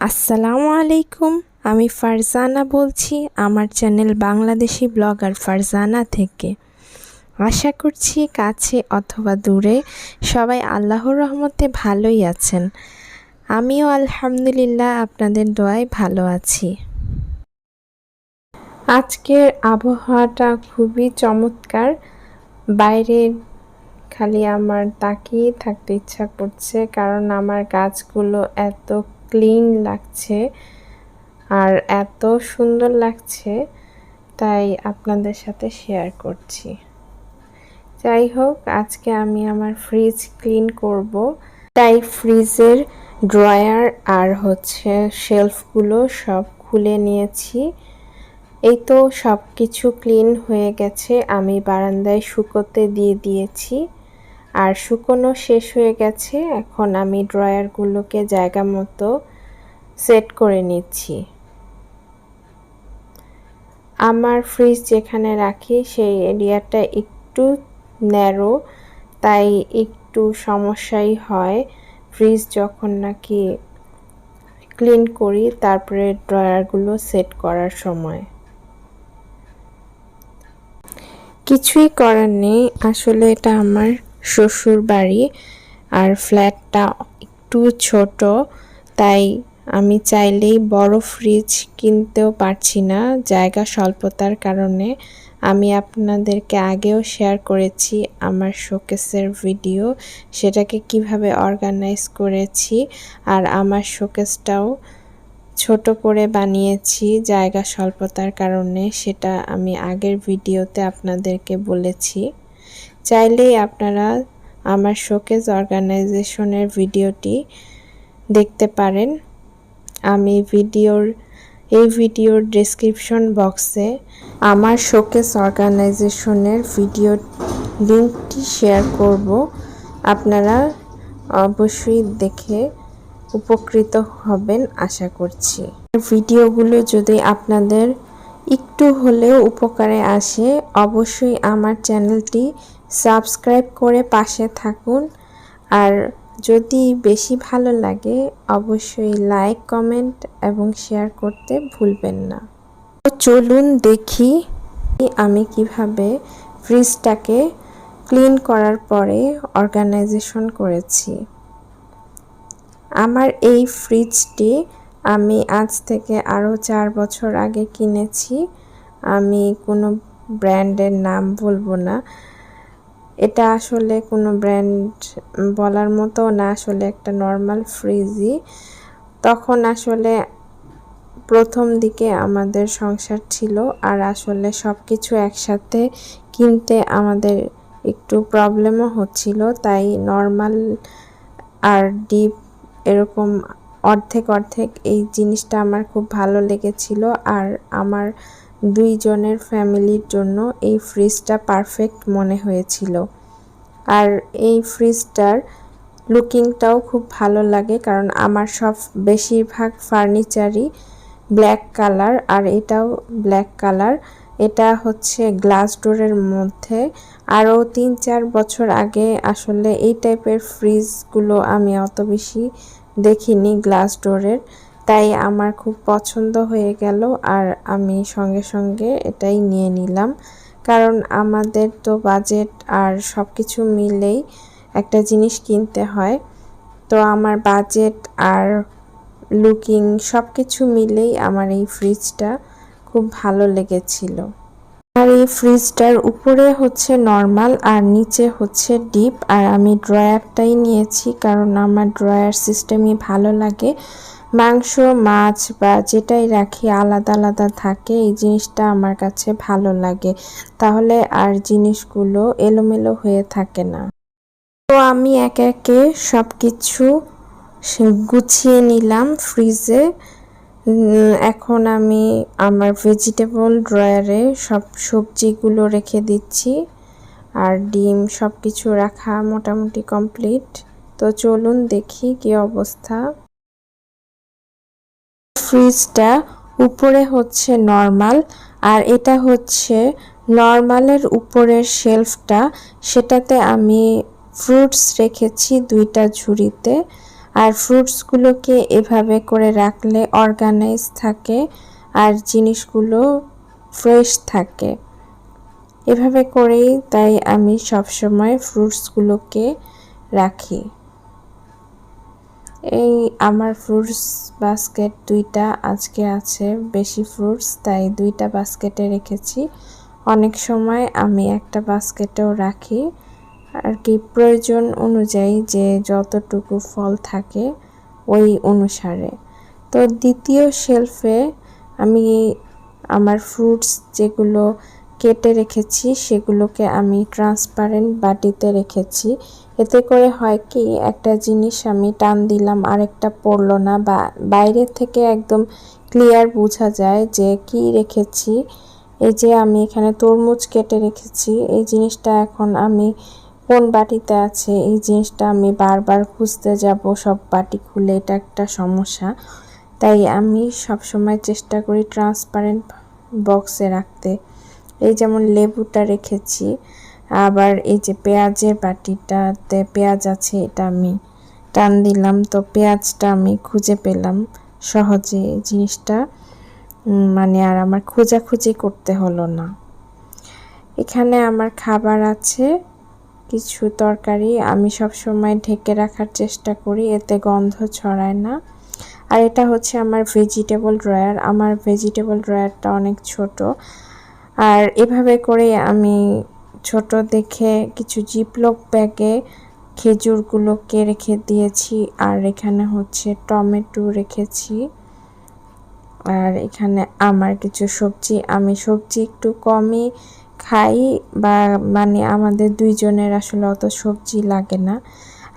আসসালামু আলাইকুম। আমি ফারজানা বলছি আমার চ্যানেল বাংলাদেশি ব্লগার ফারজানা থেকে। আশা করছি কাছে অথবা দূরে সবাই আল্লাহর রহমতে ভালোই আছেন। আমিও আলহামদুলিল্লাহ আপনাদের দোয়ায় ভালো আছি। আজকের আবহাওয়াটা খুবই চমৎকার। বাইরে খালি আমার তাকিয়ে থাকতে ইচ্ছা করছে, কারণ আমার গাছগুলো এত ক্লিন লাগছে আর এত সুন্দর লাগছে, তাই আপনাদের সাথে শেয়ার করছি। যাই হোক, আজকে আমি আমার ফ্রিজ ক্লিন করব, তাই ফ্রিজের ড্রয়ার আর শেলফগুলো সব খুলে নিয়েছি। এই তো সব কিছু ক্লিন হয়ে গেছে। আমি বারান্দায় শুকোতে দিয়ে দিয়েছি আর শুকোনো শেষ হয়ে গেছে। এখন আমি ড্রয়ারগুলোকে জায়গা মতো সেট করে নিচ্ছি। আমার ফ্রিজ যেখানে রাখি সেই এরিয়াটা একটু ন্যারো, তাই একটু সমস্যাই হয় ফ্রিজ যখন নাকি ক্লিন করি তারপরে ড্রয়ারগুলো সেট করার সময়। কিছুই করার নেই, আসলে এটা আমার শ্বশুর বাড়ি আর ফ্ল্যাটটা একটু ছোট, তাই আমি চাইলেই বড় ফ্রিজ কিনতেও পারছি না জায়গা স্বল্পতার কারণে। আমি আপনাদেরকে আগেও শেয়ার করেছি আমার শোকেসের ভিডিও, সেটাকে কিভাবে অর্গানাইজ করেছি, আর আমার শোকেসটাও ছোট করে বানিয়েছি জায়গা স্বল্পতার কারণে, সেটা আমি আগের ভিডিওতে আপনাদেরকে বলেছি। চাইলেই আপনারা আমার শোকেস অর্গানাইজেশনের ভিডিওটি দেখতে পারেন। আমি এই ভিডিওর ডেসক্রিপশন বক্সে আমার শোকেস অর্গানাইজেশনের ভিডিও লিঙ্কটি শেয়ার করব। আপনারা অবশ্যই দেখে উপকৃত হবেন আশা করছি। ভিডিওগুলো যদি আপনাদের একটু হলেও উপকারে আসে, অবশ্যই আমার চ্যানেলটি সাবস্ক্রাইব করে পাশে থাকুন। আর যদি বেশি ভালো লাগে অবশ্যই লাইক, কমেন্ট এবং শেয়ার করতে ভুলবেন না। তো চলুন দেখি আমি কিভাবে ফ্রিজটাকে ক্লিন করার পরে অর্গানাইজেশন করেছি। আমার এই ফ্রিজটি আমি আজ থেকে আরও 4 বছর আগে কিনেছি। আমি কোনো ব্র্যান্ডের নাম বলবো না, এটা আসলে কোনো ব্র্যান্ড বলার মতো না, আসলে একটা নর্মাল ফ্রিজই। তখন আসলে প্রথম দিকে আমাদের সংসার ছিল, আর আসলে সব কিছু একসাথে কিনতে আমাদের একটু প্রবলেমও হচ্ছিল, তাই নর্মাল আর ডিপ এরকম অর্ধেক এই জিনিসটা আমার খুব ভালো লেগেছিল। আর আমার 2 জনের ফ্যামিলির জন্য এই ফ্রিজটা পারফেক্ট মনে হয়েছিল। আর এই ফ্রিজটার লুকিংটাও খুব ভালো লাগে, কারণ আমার বেশিরভাগ ফার্নিচারই ব্ল্যাক কালার, আর এটাও ব্ল্যাক কালার। এটা গ্লাস ডোরের মধ্যে। আরও 3-4 বছর আগে আসলে এই টাইপের ফ্রিজগুলো আমি অত বেশি দেখিনি গ্লাস ডোরের, তাই আমার খুব পছন্দ হয়ে গেল আর আমি সঙ্গে সঙ্গে এটাই নিয়ে নিলাম। কারণ আমাদের তো বাজেট আর সব কিছু মিলেই একটা জিনিস কিনতে হয়, তো আমার বাজেট আর লুকিং সব কিছু মিলেই আমার এই ফ্রিজটা খুব ভালো লেগেছিল। আর এই ফ্রিজটার উপরে নর্মাল আর নিচে ডিপ, আর আমি ড্রয়ারটাই নিয়েছি কারণ আমার ড্রয়ার সিস্টেমই ভালো লাগে। মাংস, মাছ বা যেটাই রাখি আলাদা আলাদা থাকে, এই জিনিসটা আমার কাছে ভালো লাগে, তাহলে আর জিনিসগুলো এলোমেলো হয়ে থাকে না। তো আমি একে একে সব কিছু গুছিয়ে নিলাম ফ্রিজে। এখন আমি আমার ভেজিটেবল ড্রয়ারে সব সবজিগুলো রেখে দিচ্ছি, আর ডিম সব কিছু রাখা মোটামুটি কমপ্লিট। তো চলুন দেখি কি অবস্থা। ফ্রিজটা উপরে নর্মাল, আর এটা নর্মালের উপরের শেলফটা, সেটাতে আমি ফ্রুটস রেখেছি 2টা ঝুড়িতে। আর ফ্রুটসগুলোকে এভাবে করে রাখলে অর্গানাইজ থাকে আর জিনিসগুলো ফ্রেশ থাকে। এভাবে করেই তাই আমি সবসময় ফ্রুটসগুলোকে রাখি। এই আমার ফ্রুটস বাস্কেট 2টা আজকে আছে, বেশি ফ্রুটস তাই 2টা বাস্কেটে রেখেছি। অনেক সময় আমি একটা বাস্কেটেও রাখি আর কি, প্রয়োজন অনুযায়ী যে যতটুকু ফল থাকে ওই অনুসারে। তো দ্বিতীয় শেলফে আমি আমার ফ্রুটস যেগুলো কেটে রেখেছি সেগুলোকে আমি ট্রান্সপারেন্ট বাটিতে রেখেছি। এতে করে হয় কি, একটা জিনিস আমি টান দিলাম আরেকটা পড়লো না, বা বাইরে থেকে একদম ক্লিয়ার বোঝা যায় যে কি রেখেছি। এই যে আমি এখানে তরমুজ কেটে রেখেছি, এই জিনিসটা এখন আমি কোন বাটিতে আছে এই জিনিসটা আমি বারবার খুঁজতে যাব সব বাটি খুলে, এটা একটা সমস্যা। তাই আমি সব সময় চেষ্টা করি ট্রান্সপারেন্ট বক্সে রাখতে। এই যেমন লেবুটা রেখেছি, আবার এই যে পেঁয়াজের বাটিটাতে পেঁয়াজ আছে, এটা আমি টান দিলাম তো পেঁয়াজটা আমি খুঁজে পেলাম সহজে। এই জিনিসটা মানে আর আমার খোঁজাখুঁজি করতে হলো না। এখানে আমার খাবার আছে, কিছু তরকারি আমি সব সময় ঢেকে রাখার চেষ্টা করি, এতে গন্ধ ছড়ায় না। আর এটা হচ্ছে আমার ভেজিটেবল ড্রয়ার। আমার ভেজিটেবল ড্রয়ারটা অনেক ছোট, আর এভাবে করে আমি ছোট দেখে কিছু জিপলক ব্যাগে খেজুরগুলোকে রেখে দিয়েছি। আর এখানে হচ্ছে টমেটো রেখেছি, আর এখানে আমার কিছু সবজি, আমি সবজি একটু কমই খাই, বা মানে আমাদের দুইজনের আসলে অত সবজি লাগে না।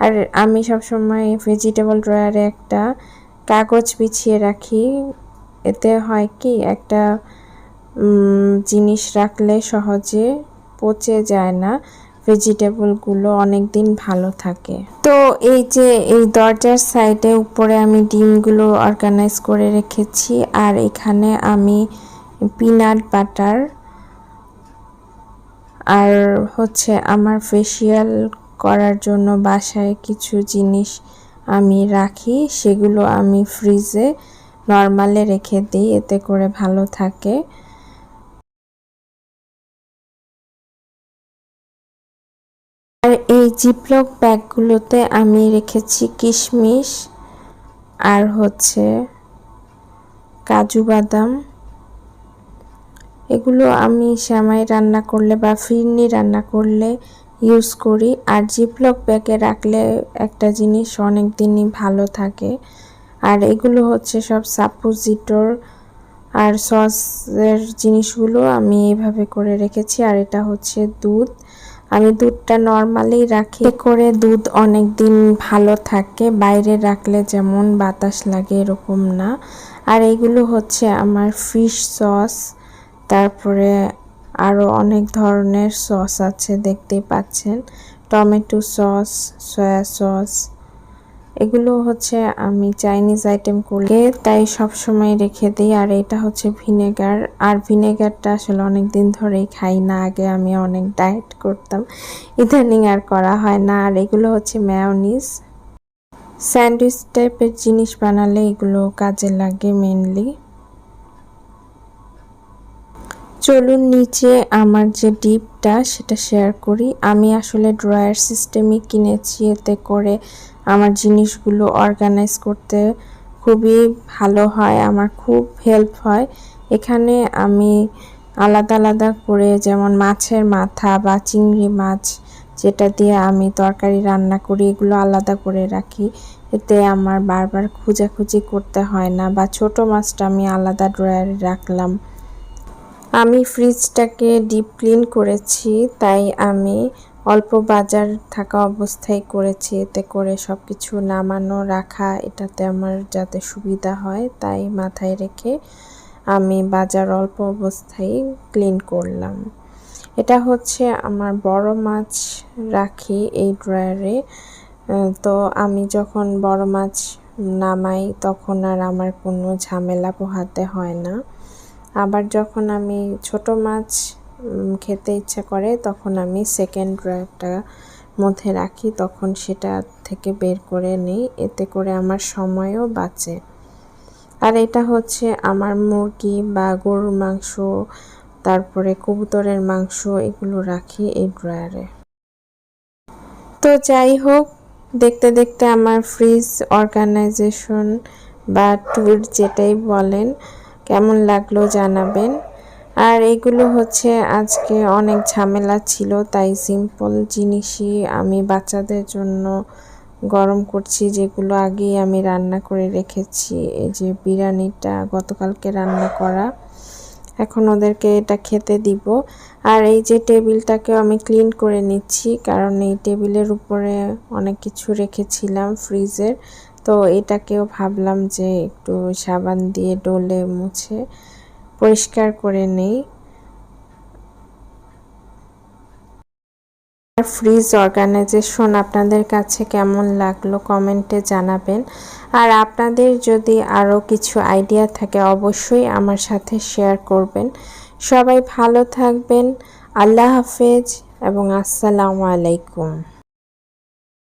আর আমি সবসময় ভেজিটেবল ড্রয়ারে একটা কাগজ বিছিয়ে রাখি, এতে হয় কি একটা জিনিস রাখলে সহজে পচে যায় না, ভেজিটেবলগুলো অনেক দিন ভালো থাকে। তো এই যে এই দরজার সাইডে উপরে আমি ডিমগুলো অর্গানাইজ করে রেখেছি, আর এখানে আমি পিনাট বাটার আর হচ্ছে আমার ফেসিয়াল করার জন্য বাসায় কিছু জিনিস আমি রাখি, সেগুলো আমি ফ্রিজে নরমালে রেখে দিই, এতে করে ভালো থাকে। আর এই জিপলক ব্যাগগুলোতে আমি রেখেছি কিশমিশ আর হচ্ছে কাজু বাদাম। এগুলো আমি সেমাই রান্না করলে বা ফিরনি রান্না করলে ইউজ করি। আর জিপলক ব্যাগে রাখলে একটা জিনিস অনেক দিনই ভালো থাকে। আর এগুলো হচ্ছে সব সাপোজিটর আর সসের জিনিসগুলো আমি এইভাবে করে রেখেছি। আর এটা হচ্ছে দুধ, আমি দুধটা নর্মালি রাখি করে দুধ অনেক দিন ভালো থাকে, বাইরে রাখলে যেমন বাতাস লাগে এরকম না। আর এগুলো হচ্ছে আমার ফিশ সস, তারপরে আরও অনেক ধরনের সস আছে দেখতেই পাচ্ছেন, টমেটো সস, সয়া সস, এগুলো হচ্ছে আমি চাইনিজ আইটেম করলে তাই সব সময় রেখে দিই। আর এটা হচ্ছে ভিনেগার, আর ভিনেগারটা আসলে অনেক দিন ধরেই খাই না, আগে আমি অনেক ডায়েট করতাম, ইদানিং আর করা হয় না। আর এগুলো হচ্ছে মেয়োনিজ, স্যান্ডউইচ টাইপের জিনিস বানালে এগুলো কাজে লাগে মেনলি। চলুন নিচে আমার যে ডিপটা সেটা শেয়ার করি। আমি আসলে ড্রয়ার সিস্টেমই কিনেছি, এতে করে আমার জিনিসগুলো অর্গানাইজ করতে খুবই ভালো হয়, আমার খুব হেল্প হয়। এখানে আমি আলাদা আলাদা করে, যেমন মাছের মাথা বা চিংড়ি মাছ যেটা দিয়ে আমি তরকারি রান্না করি, এগুলো আলাদা করে রাখি, এতে আমার বারবার খোঁজাখুঁজি করতে হয় না। বা ছোট মাছটা আমি আলাদা ড্রয়ারে রাখলাম। আমি ফ্রিজটাকে ডিপ ক্লিন করেছি, তাই আমি অল্প বাজার থাকা অবস্থায় করেছি, এতে করে সব কিছু নামানো রাখা এটাতে আমার যাতে সুবিধা হয়, তাই মাথায় রেখে আমি বাজার অল্প অবস্থায় ক্লিন করলাম। এটা হচ্ছে আমার বড় মাছ রাখি এই ড্রয়ারে, তো আমি যখন বড় মাছ নামাই তখন আর আমার কোনো ঝামেলা পোহাতে হয় না। আবার যখন আমি ছোট মাছ খেতে ইচ্ছা করে তখন আমি সেকেন্ড ড্রয়ারটা মধ্যে রাখি, তখন সেটা থেকে বের করে নিই, এতে করে আমার সময়ও বাঁচে। আর এটা হচ্ছে আমার মুরগি বা গরুর মাংস, তারপরে কবুতরের মাংস এগুলো রাখি এই ড্রয়ারে। তো যাই হোক, দেখতে দেখতে আমার ফ্রিজ অর্গানাইজেশন বা ট্যুর যেটাই বলেন কেমন লাগলো জানাবেন। আর এগুলো হচ্ছে আজকে অনেক ঝামেলা ছিল, তাই সিম্পল জিনিসই আমি বাচ্চাদের জন্য গরম করছি, যেগুলো আগেই আমি রান্না করে রেখেছি। এই যে বিরিয়ানিটা গতকালকে রান্না করা, এখন ওদেরকে এটা খেতে দিব। আর এই যে টেবিলটাকেও আমি ক্লিন করে নিচ্ছি, কারণ এই টেবিলের উপরে অনেক কিছু রেখেছিলাম ফ্রিজের, তো এটাকেও ভাবলাম যে একটু সাবান দিয়ে ডলে মুছে পরিষ্কার করে নেই। ফ্রিজ অর্গানাইজেশন আপনাদের কাছে কেমন লাগলো কমেন্টে জানাবেন। আর আপনাদের যদি আরও কিছু আইডিয়া থাকে অবশ্যই আমার সাথে শেয়ার করবেন। সবাই ভালো থাকবেন। আল্লাহ হাফেজ এবং আসসালামু আলাইকুম।